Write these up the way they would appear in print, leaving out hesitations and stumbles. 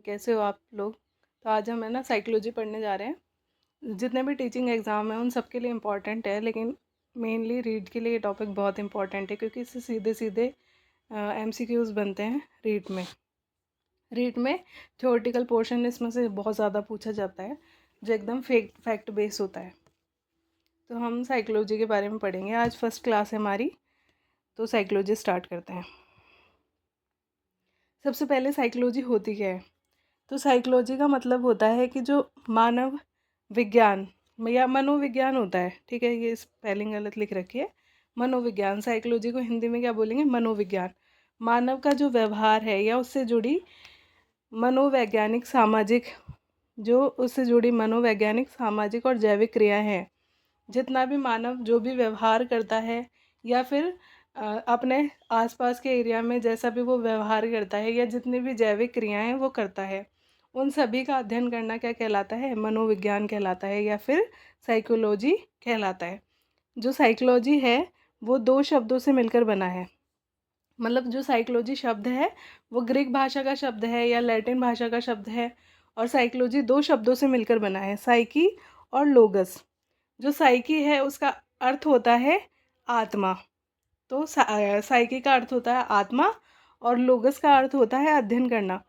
कैसे हो आप लोग। तो आज हम है ना साइकोलॉजी पढ़ने जा रहे हैं। जितने भी टीचिंग एग्ज़ाम हैं उन सब के लिए इम्पॉर्टेंट है, लेकिन मेनली रीड के लिए ये टॉपिक बहुत इम्पॉर्टेंट है क्योंकि इससे सीधे सीधे एमसीक्यूज़ बनते हैं रीड में थ्योरेटिकल पोर्शन इसमें से बहुत ज़्यादा पूछा जाता है जो एकदम फैक्ट बेस होता है। तो हम साइकोलॉजी के बारे में पढ़ेंगे। आज फर्स्ट क्लास है हमारी, तो साइकोलॉजी स्टार्ट करते हैं। सबसे पहले साइकोलॉजी होती क्या है? तो साइकोलॉजी का मतलब होता है कि जो मानव विज्ञान या मनोविज्ञान होता है, ठीक है, ये स्पेलिंग गलत लिख रखी है। मनोविज्ञान, साइकोलॉजी को हिंदी में क्या बोलेंगे? मनोविज्ञान। मानव का जो व्यवहार है या उससे जुड़ी मनोवैज्ञानिक सामाजिक और जैविक क्रियाएं हैं। जितना भी मानव जो भी व्यवहार करता है या फिर अपने आसपास के एरिया में जैसा भी वो व्यवहार करता है या जितनी भी जैविक क्रियाएं हैं वो करता है, उन सभी का अध्ययन करना क्या कहलाता है? मनोविज्ञान कहलाता है या फिर साइकोलॉजी कहलाता है। जो साइकोलॉजी है वो दो शब्दों से मिलकर बना है। मतलब जो साइकोलॉजी शब्द है वो ग्रीक भाषा का शब्द है या लैटिन भाषा का शब्द है, और साइकोलॉजी दो शब्दों से मिलकर बना है, साइकी और लोगस। जो साइकी है उसका अर्थ होता है आत्मा, तो साइकी का अर्थ होता है आत्मा और लोगस का अर्थ होता है अध्ययन करना।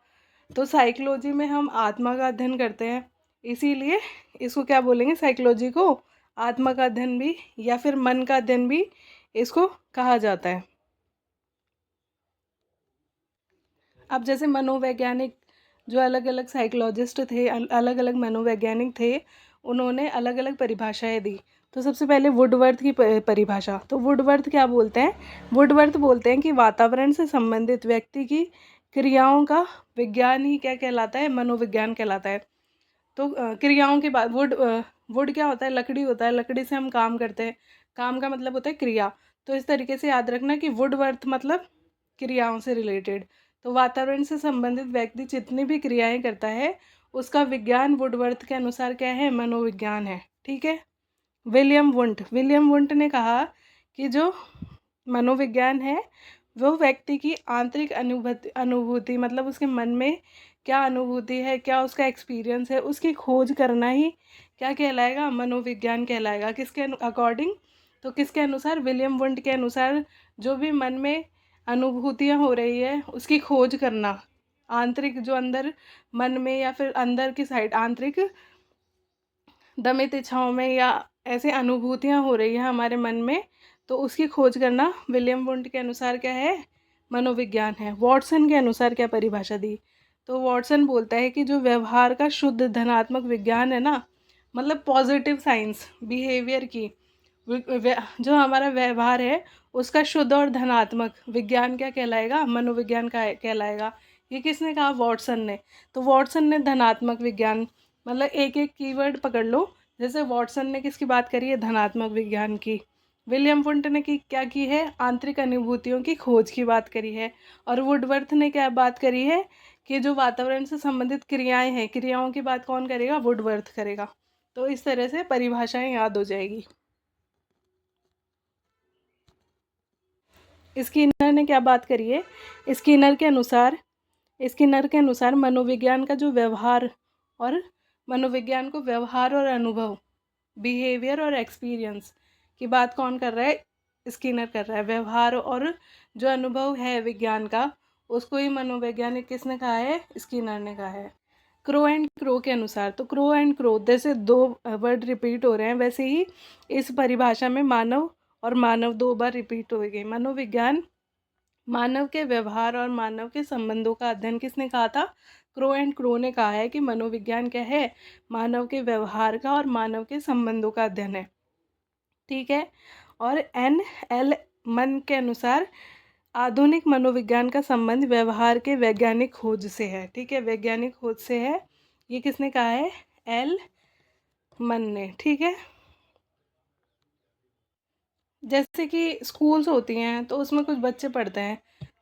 तो साइकोलॉजी में हम आत्मा का अध्ययन करते हैं, इसीलिए इसको क्या बोलेंगे? साइकोलॉजी को आत्मा का अध्ययन भी या फिर मन का अध्ययन भी इसको कहा जाता है। अब जैसे मनोवैज्ञानिक, जो अलग अलग साइकोलॉजिस्ट थे, अलग अलग मनोवैज्ञानिक थे, उन्होंने अलग अलग परिभाषाएं दी। तो सबसे पहले वुडवर्थ की परिभाषा। तो वुडवर्थ क्या बोलते हैं? वुडवर्थ बोलते हैं कि वातावरण से संबंधित व्यक्ति की क्रियाओं का विज्ञान ही क्या कहलाता है? मनोविज्ञान कहलाता है। तो क्रियाओं के बाद वुड क्या होता है? लकड़ी होता है। लकड़ी से हम काम करते हैं, काम का मतलब होता है क्रिया। तो इस तरीके से याद रखना कि वुडवर्थ मतलब क्रियाओं से रिलेटेड। तो वातावरण से संबंधित व्यक्ति जितनी भी क्रियाएं करता है उसका विज्ञान वुडवर्थ के अनुसार क्या है? मनोविज्ञान है। ठीक है। विलियम वुंट ने कहा कि जो मनोविज्ञान है वो व्यक्ति की आंतरिक अनुभूति मतलब उसके मन में क्या अनुभूति है, क्या उसका एक्सपीरियंस है, उसकी खोज करना ही क्या कहलाएगा? मनोविज्ञान कहलाएगा। किसके अकॉर्डिंग? तो किसके अनुसार? विलियम वुंट के अनुसार। जो भी मन में अनुभूतियाँ हो रही है उसकी खोज करना, आंतरिक जो अंदर मन में या फिर अंदर की साइड आंतरिक दमित इच्छाओं में या ऐसे अनुभूतियाँ हो रही हैं हमारे मन में, तो उसकी खोज करना विलियम वुंट के अनुसार क्या है? मनोविज्ञान है। वॉटसन के अनुसार क्या परिभाषा दी? तो वॉटसन बोलता है कि जो व्यवहार का शुद्ध धनात्मक विज्ञान है ना, मतलब पॉजिटिव साइंस बिहेवियर की, जो हमारा व्यवहार है उसका शुद्ध और धनात्मक विज्ञान क्या कहलाएगा? मनोविज्ञान का कहलाएगा। ये किसने कहा? वॉटसन ने। तो वॉटसन ने धनात्मक विज्ञान, मतलब एक एक कीवर्ड पकड़ लो। जैसे वॉटसन ने किसकी बात करी है? धनात्मक विज्ञान की। विलियम वुंट ने क्या की है? आंतरिक अनुभूतियों की खोज की बात करी है। और वुडवर्थ ने क्या बात करी है? कि जो वातावरण से संबंधित क्रियाएं हैं, क्रियाओं की बात कौन करेगा? वुडवर्थ करेगा। तो इस तरह से परिभाषाएं याद हो जाएगी। स्किनर ने क्या बात करी है? स्किनर के अनुसार स्किनर के अनुसार मनोविज्ञान का जो व्यवहार और मनोविज्ञान को व्यवहार और अनुभव, बिहेवियर और एक्सपीरियंस की बात कौन कर रहा है? स्किनर कर रहा है। व्यवहार और जो अनुभव है विज्ञान का उसको ही मनोवैज्ञानिक किसने कहा है? स्किनर ने कहा है। क्रो एंड क्रो के अनुसार, तो क्रो एंड क्रो जैसे दो वर्ड रिपीट हो रहे हैं वैसे ही इस परिभाषा में मानव और मानव दो बार रिपीट हो गए। मनोविज्ञान मानव के व्यवहार और मानव के संबंधों का अध्ययन किसने कहा था? क्रो एंड क्रो ने कहा है कि मनोविज्ञान क्या है? मानव के व्यवहार का और मानव के संबंधों का अध्ययन है। ठीक है। और एन मन के अनुसार आधुनिक मनोविज्ञान का संबंध व्यवहार के वैज्ञानिक खोज से है। ठीक है, वैज्ञानिक खोज से है। ये किसने कहा है? एल मन ने। ठीक है। जैसे कि स्कूल्स होती हैं तो उसमें कुछ बच्चे पढ़ते हैं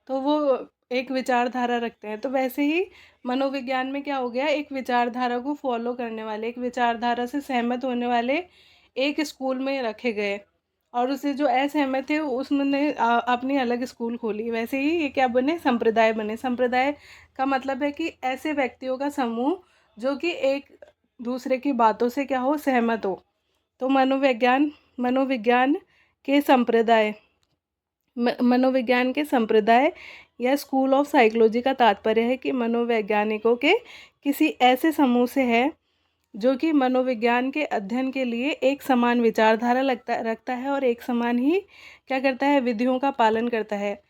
तो वो एक विचारधारा रखते हैं, तो वैसे ही मनोविज्ञान में क्या हो गया? एक विचारधारा को फॉलो करने वाले, एक विचारधारा से सहमत होने वाले एक स्कूल में रखे गए, और उससे जो असहमत थे उसने अपनी अलग स्कूल खोली। वैसे ही ये क्या बने, संप्रदाय बने। संप्रदाय का मतलब है कि ऐसे व्यक्तियों का समूह जो कि एक दूसरे की बातों से क्या हो, सहमत हो। तो मनोविज्ञान के संप्रदाय मनोविज्ञान के संप्रदाय या स्कूल ऑफ साइकोलॉजी का तात्पर्य है कि मनोवैज्ञानिकों के किसी ऐसे समूह से है जो कि मनोविज्ञान के अध्ययन के लिए एक समान विचारधारा रखता है और एक समान ही क्या करता है, विधियों का पालन करता है।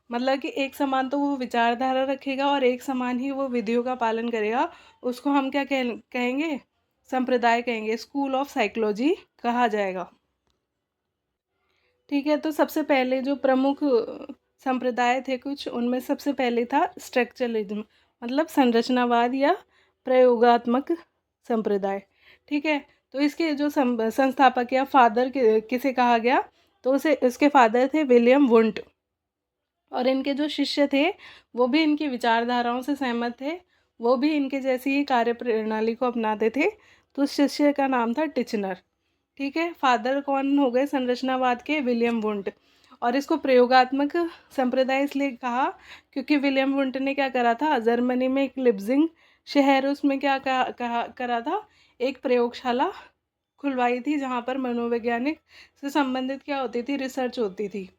मतलब कि एक समान तो वो विचारधारा रखेगा और एक समान ही वो विधियों का पालन करेगा। उसको हम क्या कहेंगे, संप्रदाय कहेंगे, स्कूल ऑफ साइकोलॉजी कहा जाएगा। ठीक है, तो सबसे पहले जो प्रमुख संप्रदाय थे कुछ, उनमें सबसे पहले था स्ट्रक्चरलिज्म, मतलब संरचनावाद या प्रयोगात्मक संप्रदाय। ठीक है, तो इसके जो संस्थापक या फादर किसे कहा गया, तो उसे उसके फादर थे विलियम वुंट। और इनके जो शिष्य थे वो भी इनकी विचारधाराओं से सहमत थे, वो भी इनके जैसी ही कार्य प्रणाली को अपनाते थे। तो उस शिष्य का नाम था टिचनर। ठीक है, फादर कौन हो गए संरचनावाद के, विलियम वुंट। और इसको प्रयोगात्मक संप्रदाय इसलिए कहा क्योंकि विलियम वुंट ने क्या करा था, जर्मनी में एक लिप्जिंग शहर, उसमें क्या करा था, एक प्रयोगशाला खुलवाई थी जहाँ पर मनोवैज्ञानिक से संबंधित क्या होती थी, रिसर्च होती थी।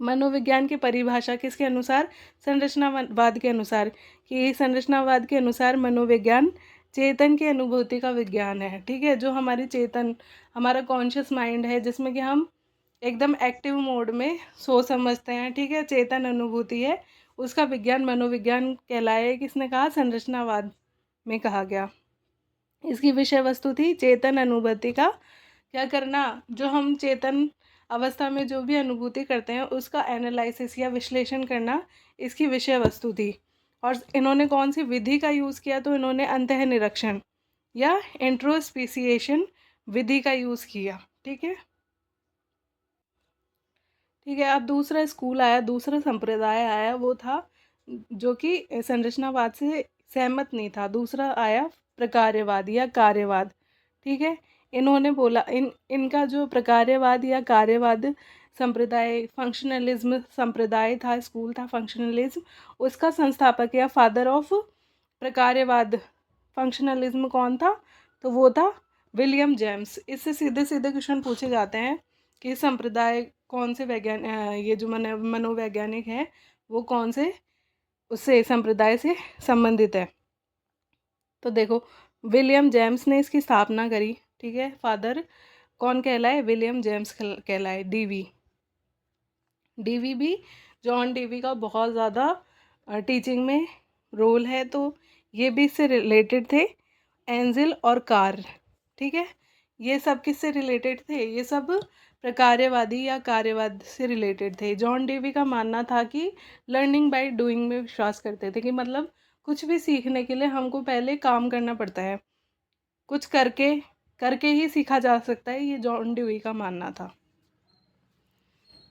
मनोविज्ञान की परिभाषा किसके अनुसार, संरचनावाद के अनुसार, कि संरचनावाद के अनुसार मनोविज्ञान चेतन की अनुभूति का विज्ञान है। ठीक है, जो हमारी चेतन, हमारा कॉन्शियस माइंड है जिसमें कि हम एकदम एक्टिव मोड में सोच समझते हैं, ठीक है, चेतन अनुभूति है, उसका विज्ञान मनोविज्ञान कहलाए। किसने कहा, संरचनावाद में कहा गया। इसकी विषय वस्तु थी चेतन अनुभूति का क्या करना, जो हम चेतन अवस्था में जो भी अनुभूति करते हैं उसका एनालिसिस या विश्लेषण करना इसकी विषय वस्तु थी। और इन्होंने कौन सी विधि का यूज़ किया, तो इन्होंने अंतः निरीक्षण या इंट्रोस्पेसिएशन विधि का यूज़ किया। ठीक है, ठीक है। अब दूसरा स्कूल आया, दूसरा संप्रदाय आया, वो था जो कि संरचनावाद से सहमत नहीं था। दूसरा आया प्रकार्यवाद या कार्यवाद। ठीक है, इन्होंने बोला इनका जो प्रकार्यवाद या कार्यवाद संप्रदाय, फंक्शनलिज्म संप्रदाय था, स्कूल था फंक्शनलिज्म, उसका संस्थापक या फादर ऑफ प्रकार्यवाद फंक्शनलिज्म कौन था, तो वो था विलियम जेम्स। इससे सीधे सीधे क्वेश्चन पूछे जाते हैं कि संप्रदाय कौन से ये जो मनोवैज्ञानिक हैं वो कौन से उससे संप्रदाय से संबंधित है। तो देखो, विलियम जेम्स ने इसकी स्थापना करी। ठीक है, फादर कौन कहलाए, विलियम जेम्स कहलाए। डीवी भी जॉन डीवी का बहुत ज़्यादा टीचिंग में रोल है, तो ये भी इससे रिलेटेड थे। एंजिल और कार, ठीक है, ये सब किससे रिलेटेड थे, ये सब प्रकार्यवादी या कार्यवाद से रिलेटेड थे। जॉन डेवी का मानना था कि लर्निंग बाय डूइंग में विश्वास करते थे, कि मतलब कुछ भी सीखने के लिए हमको पहले काम करना पड़ता है, कुछ करके करके ही सीखा जा सकता है, ये जॉन डेवी का मानना था।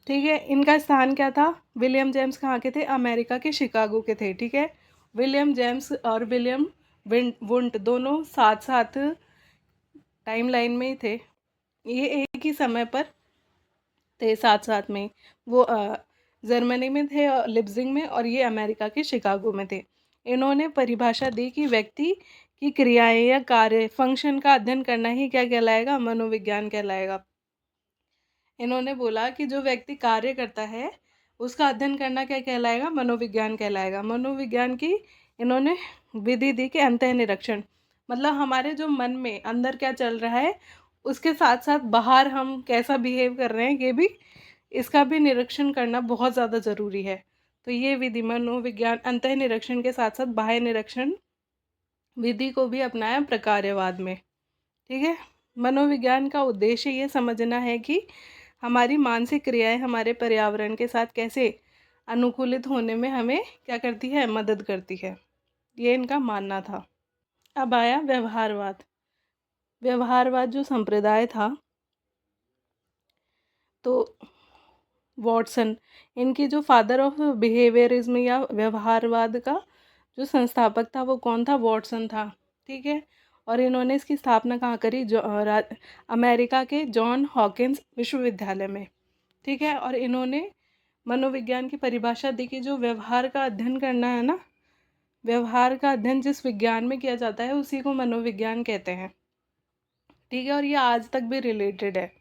ठीक है, इनका स्थान क्या था, विलियम जेम्स कहाँ के थे, अमेरिका के शिकागो के थे। ठीक है, विलियम जेम्स और विलियम वुंट दोनों साथ साथ टाइम लाइन में ही थे, ये एक ही समय पर थे, साथ साथ में। वो जर्मनी में थे लिप्जिंग में, और ये अमेरिका के शिकागो में थे। इन्होंने परिभाषा दी कि व्यक्ति की क्रियाएं या कार्य फंक्शन का अध्ययन करना ही क्या कहलाएगा, मनोविज्ञान कहलाएगा। इन्होंने बोला कि जो व्यक्ति कार्य करता है उसका अध्ययन करना क्या कहलाएगा, मनोविज्ञान कहलाएगा। मनोविज्ञान की इन्होंने विधि दी कि अंतः निरीक्षण, मतलब हमारे जो मन में अंदर क्या चल रहा है उसके साथ साथ बाहर हम कैसा बिहेव कर रहे हैं, ये भी इसका भी निरीक्षण करना बहुत ज़्यादा ज़रूरी है। तो ये विधि मनोविज्ञान अंतः निरीक्षण के साथ साथ बाह्य निरीक्षण विधि को भी अपनाया प्रकार्यवाद में। ठीक है, मनोविज्ञान का उद्देश्य ये समझना है कि हमारी मानसिक क्रियाएं हमारे पर्यावरण के साथ कैसे अनुकूलित होने में हमें क्या करती है, मदद करती है, ये इनका मानना था। अब आया व्यवहारवाद। व्यवहारवाद जो संप्रदाय था, तो वॉटसन, इनकी जो फादर ऑफ बिहेवियरिज्म या व्यवहारवाद का जो संस्थापक था वो कौन था, वॉटसन था। ठीक है, और इन्होंने इसकी स्थापना कहाँ करी, अमेरिका के जॉन हॉकिंस विश्वविद्यालय में। ठीक है, और इन्होंने मनोविज्ञान की परिभाषा दी कि जो व्यवहार का अध्ययन करना है ना, व्यवहार का अध्ययन जिस विज्ञान में किया जाता है उसी को मनोविज्ञान कहते हैं। ठीक है, और ये आज तक भी रिलेटेड है।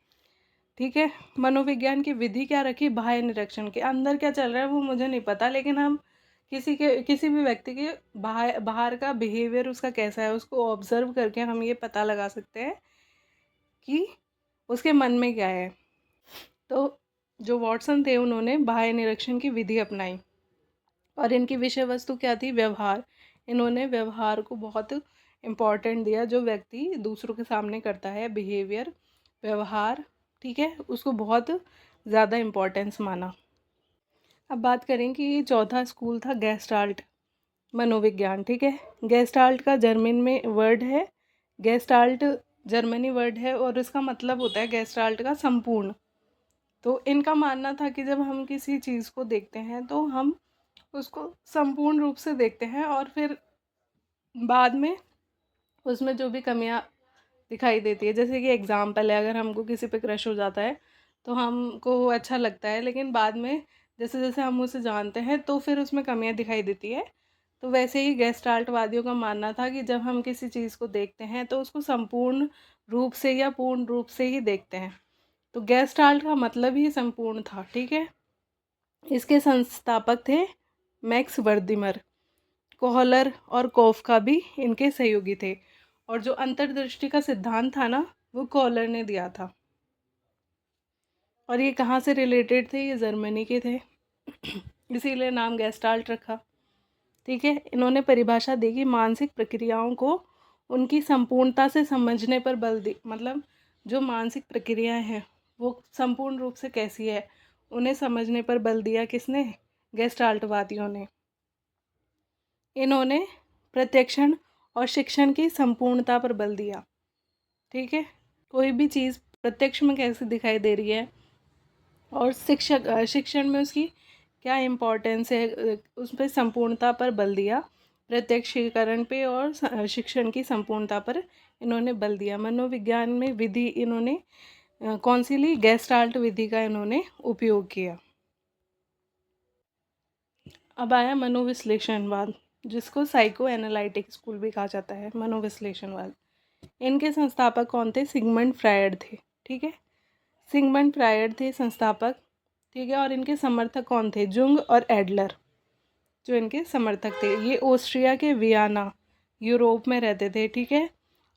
ठीक है, मनोविज्ञान की विधि क्या रखी, बाह्य निरीक्षण के अंदर क्या चल रहा है वो मुझे नहीं पता, लेकिन हम किसी भी व्यक्ति के बाहर का बिहेवियर उसका कैसा है उसको ऑब्जर्व करके हम ये पता लगा सकते हैं कि उसके मन में क्या है। तो जो वॉटसन थे उन्होंने बाह्य निरीक्षण की विधि अपनाई और इनकी विषय वस्तु क्या थी, व्यवहार। इन्होंने व्यवहार को बहुत इम्पॉर्टेंट दिया, जो व्यक्ति दूसरों के सामने करता है बिहेवियर, व्यवहार, ठीक है, उसको बहुत ज़्यादा इम्पोर्टेंस माना। अब बात करें कि चौथा स्कूल था गेस्टाल्ट मनोविज्ञान। ठीक है, गेस्टाल्ट का जर्मन में वर्ड है, गेस्टाल्ट जर्मनी वर्ड है और इसका मतलब होता है गेस्टाल्ट का संपूर्ण। तो इनका मानना था कि जब हम किसी चीज़ को देखते हैं तो हम उसको संपूर्ण रूप से देखते हैं और फिर बाद में उसमें जो भी कमियां दिखाई देती है, जैसे कि एग्जाम्पल है, अगर हमको किसी पे क्रश हो जाता है तो हमको वो अच्छा लगता है, लेकिन बाद में जैसे जैसे हम उसे जानते हैं तो फिर उसमें कमियां दिखाई देती है। तो वैसे ही गेस्टाल्ट वादियों का मानना था कि जब हम किसी चीज़ को देखते हैं तो उसको संपूर्ण रूप से या पूर्ण रूप से ही देखते हैं। तो गेस्टाल्ट का मतलब ही संपूर्ण था। ठीक है, इसके संस्थापक थे मैक्स वर्दिमर, कोहलर और कोफका भी इनके सहयोगी थे, और जो अंतर्दृष्टि का सिद्धांत था ना वो कोहलर ने दिया था। और ये कहाँ से रिलेटेड थे, ये जर्मनी के थे इसीलिए नाम गेस्टाल्ट रखा। ठीक है, इन्होंने परिभाषा दी कि मानसिक प्रक्रियाओं को उनकी संपूर्णता से समझने पर बल दी, मतलब जो मानसिक प्रक्रियाएं हैं वो संपूर्ण रूप से कैसी है उन्हें समझने पर बल दिया। किसने, गेस्टाल्टवादियों ने। इन्होंने प्रत्यक्षण और शिक्षण की संपूर्णता पर बल दिया। ठीक है, कोई भी चीज़ प्रत्यक्ष में कैसे दिखाई दे रही है और शिक्षण में उसकी क्या इम्पोर्टेंस है, उस पर संपूर्णता पर बल दिया, प्रत्यक्षीकरण पे और शिक्षण की संपूर्णता पर इन्होंने बल दिया। मनोविज्ञान में विधि इन्होंने कौन सी ली, गेस्टाल्ट विधि का इन्होंने उपयोग किया। अब आया मनोविश्लेषणवाद, जिसको साइको एनालिटिक स्कूल भी कहा जाता है, मनोविश्लेषणवाद। इनके संस्थापक कौन थे, सिगमंड फ्रायड थे। ठीक है, सिगमंड फ्रायड थे संस्थापक। ठीक है, और इनके समर्थक कौन थे, जुंग और एडलर, जो इनके समर्थक थे। ये ऑस्ट्रिया के वियना, यूरोप में रहते थे। ठीक है,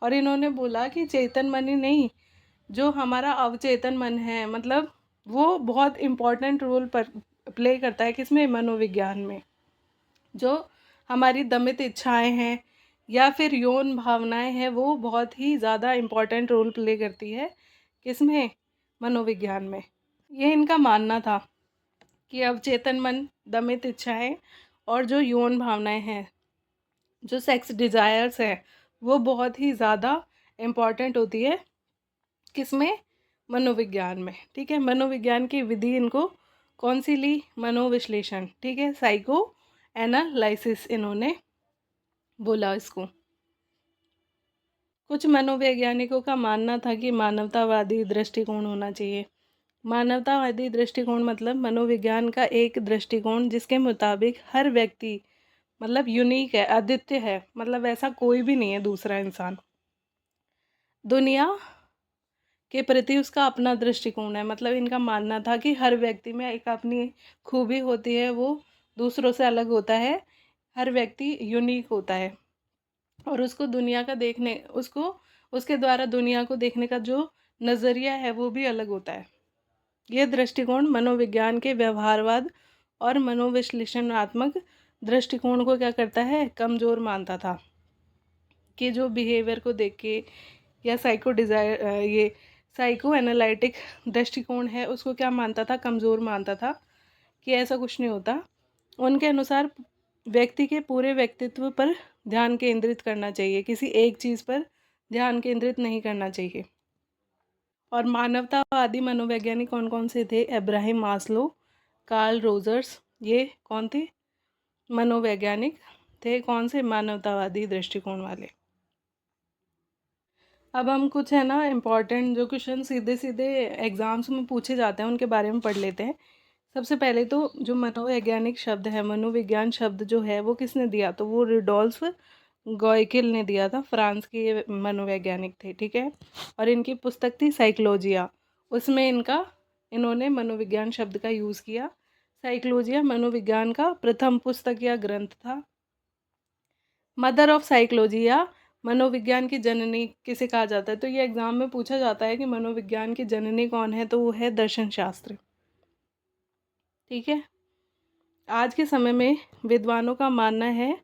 और इन्होंने बोला कि चेतन मन ही नहीं, जो हमारा अवचेतन मन है, मतलब वो बहुत इम्पोर्टेंट रोल पर प्ले करता है, किसमें, मनोविज्ञान में। जो हमारी दमित इच्छाएं हैं या फिर यौन भावनाएं हैं वो बहुत ही ज़्यादा इम्पोर्टेंट रोल प्ले करती है, किसमें, मनोविज्ञान में। ये इनका मानना था कि अवचेतन मन, दमित इच्छाएं और जो यौन भावनाएं हैं, जो सेक्स डिजायर्स है, वो बहुत ही ज़्यादा इम्पॉर्टेंट होती है, किसमें, मनोविज्ञान में। ठीक है, मनोविज्ञान की विधि इनको कौन सी ली, मनोविश्लेषण। ठीक है, साइको एनालिसिस इन्होंने बोला इसको। कुछ मनोवैज्ञानिकों का मानना था कि मानवतावादी दृष्टिकोण होना चाहिए। मानवतावादी दृष्टिकोण मतलब मनोविज्ञान का एक दृष्टिकोण जिसके मुताबिक हर व्यक्ति मतलब यूनिक है, अद्वितीय है, मतलब ऐसा कोई भी नहीं है दूसरा इंसान। दुनिया के प्रति उसका अपना दृष्टिकोण है, मतलब इनका मानना था कि हर व्यक्ति में एक अपनी खूबी होती है, वो दूसरों से अलग होता है, हर व्यक्ति यूनिक होता है और उसको दुनिया का देखने उसको उसके द्वारा दुनिया को देखने का जो नज़रिया है वो भी अलग होता है। यह दृष्टिकोण मनोविज्ञान के व्यवहारवाद और मनोविश्लेषणात्मक दृष्टिकोण को क्या करता है, कमज़ोर मानता था। कि जो बिहेवियर को देख के या ये साइको एनालिटिक दृष्टिकोण है उसको क्या मानता था, कमज़ोर मानता था, कि ऐसा कुछ नहीं होता। उनके अनुसार व्यक्ति के पूरे व्यक्तित्व पर ध्यान केंद्रित करना चाहिए, किसी एक चीज़ पर ध्यान केंद्रित नहीं करना चाहिए। और मानवतावादी मनोवैज्ञानिक कौन कौन से थे, इब्राहिम मास्लो, कार्ल रोजर्स, ये कौन थे, मनोवैज्ञानिक थे, कौन से, मानवतावादी दृष्टिकोण वाले। अब हम कुछ है ना इम्पॉर्टेंट जो क्वेश्चन सीधे सीधे एग्जाम्स में पूछे जाते हैं उनके बारे में पढ़ लेते हैं। सबसे पहले तो जो मनोवैज्ञानिक शब्द है, मनोविज्ञान शब्द जो है वो किसने दिया, तो वो रुडोल्फ गॉयकिल ने दिया था। फ्रांस के ये मनोवैज्ञानिक थे, ठीक है। और इनकी पुस्तक थी साइकोलॉजिया, उसमें इन्होंने मनोविज्ञान शब्द का यूज़ किया। साइकोलॉजिया मनोविज्ञान का प्रथम पुस्तक या ग्रंथ था। मदर ऑफ साइकोलॉजिया, मनोविज्ञान की जननी किसे कहा जाता है, तो ये एग्जाम में पूछा जाता है कि मनोविज्ञान की जननी कौन है, तो वो है दर्शन शास्त्र, ठीक है। आज के समय में विद्वानों का मानना है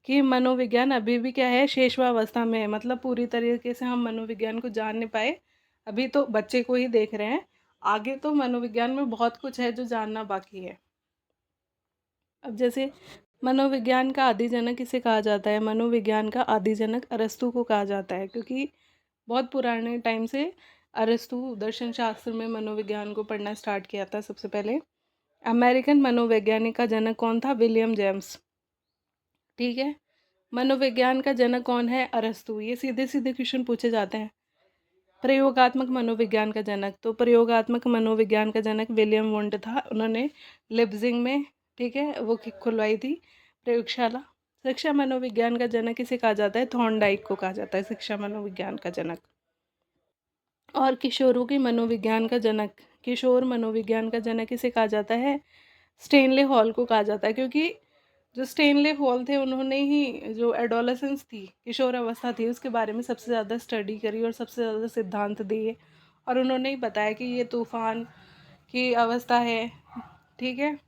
कि मनोविज्ञान अभी भी क्या है, शेषवावस्था में है, मतलब पूरी तरीके से हम मनोविज्ञान को जान नहीं पाए। अभी तो बच्चे को ही देख रहे हैं, आगे तो मनोविज्ञान में बहुत कुछ है जो जानना बाकी है। अब जैसे मनोविज्ञान का आदि जनक किसे कहा जाता है, मनोविज्ञान का आदि जनक अरस्तु को कहा जाता है, क्योंकि बहुत पुराने टाइम से अरस्तु दर्शन शास्त्र में मनोविज्ञान को पढ़ना स्टार्ट किया था सबसे पहले। अमेरिकन मनोवैज्ञानिक का जनक कौन था, विलियम जेम्स, ठीक है। मनोविज्ञान का जनक कौन है, अरस्तु। ये सीधे सीधे क्वेश्चन पूछे जाते हैं। प्रयोगात्मक मनोविज्ञान का जनक, तो प्रयोगात्मक मनोविज्ञान का जनक विलियम वुंड था। उन्होंने लिप्जिंग में, ठीक है, वो खुलवाई थी प्रयोगशाला। शिक्षा मनोविज्ञान का जनक किसे कहा जाता है, थॉर्नडाइक को कहा जाता है शिक्षा मनोविज्ञान का जनक। और किशोरों के मनोविज्ञान का जनक, किशोर मनोविज्ञान का जनक किसे कहा जाता है, स्टेनले हॉल को कहा जाता है, क्योंकि जो स्टेनले हॉल थे उन्होंने ही जो एडोलेसेंस थी, किशोर अवस्था थी, उसके बारे में सबसे ज़्यादा स्टडी करी और सबसे ज़्यादा सिद्धांत दिए, और उन्होंने ही बताया कि ये तूफान की अवस्था है, ठीक है।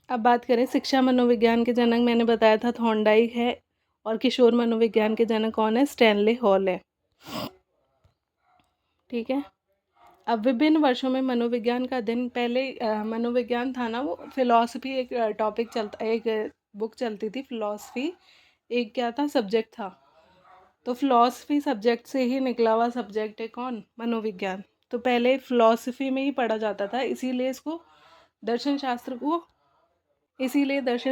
अब बात करें शिक्षा मनोविज्ञान के जनक, मैंने बताया था थॉर्नडाइक है, और किशोर मनोविज्ञान के जनक कौन है, स्टेनले हॉल है, ठीक है। अब विभिन्न वर्षों में मनोविज्ञान का अध्ययन, पहले मनोविज्ञान था ना, वो फिलॉसफी एक टॉपिक चलता, एक बुक चलती थी फिलॉसफी, एक क्या था, सब्जेक्ट था। तो फिलॉसफी सब्जेक्ट से ही निकला हुआ सब्जेक्ट है कौन, मनोविज्ञान। तो पहले फिलॉसफी में ही पढ़ा जाता था, इसीलिए दर्शन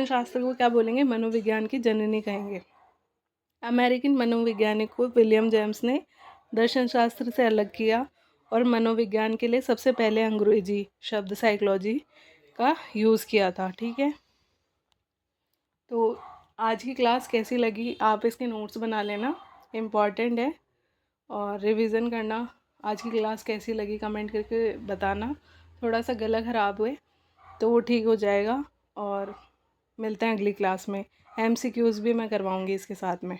शास्त्र को क्या बोलेंगे, मनोविज्ञान की जननी कहेंगे। अमेरिकन मनोवैज्ञानिक को विलियम जेम्स ने दर्शन शास्त्र से अलग किया और मनोविज्ञान के लिए सबसे पहले अंग्रेजी शब्द साइकोलॉजी का यूज़ किया था, ठीक है। तो आज की क्लास कैसी लगी, आप इसके नोट्स बना लेना, इम्पॉर्टेंट है, और रिवीजन करना। आज की क्लास कैसी लगी कमेंट करके बताना। थोड़ा सा गला ख़राब हुए तो वो ठीक हो जाएगा, और मिलते हैं अगली क्लास में। MCQs भी मैं करवाऊँगी इसके साथ में।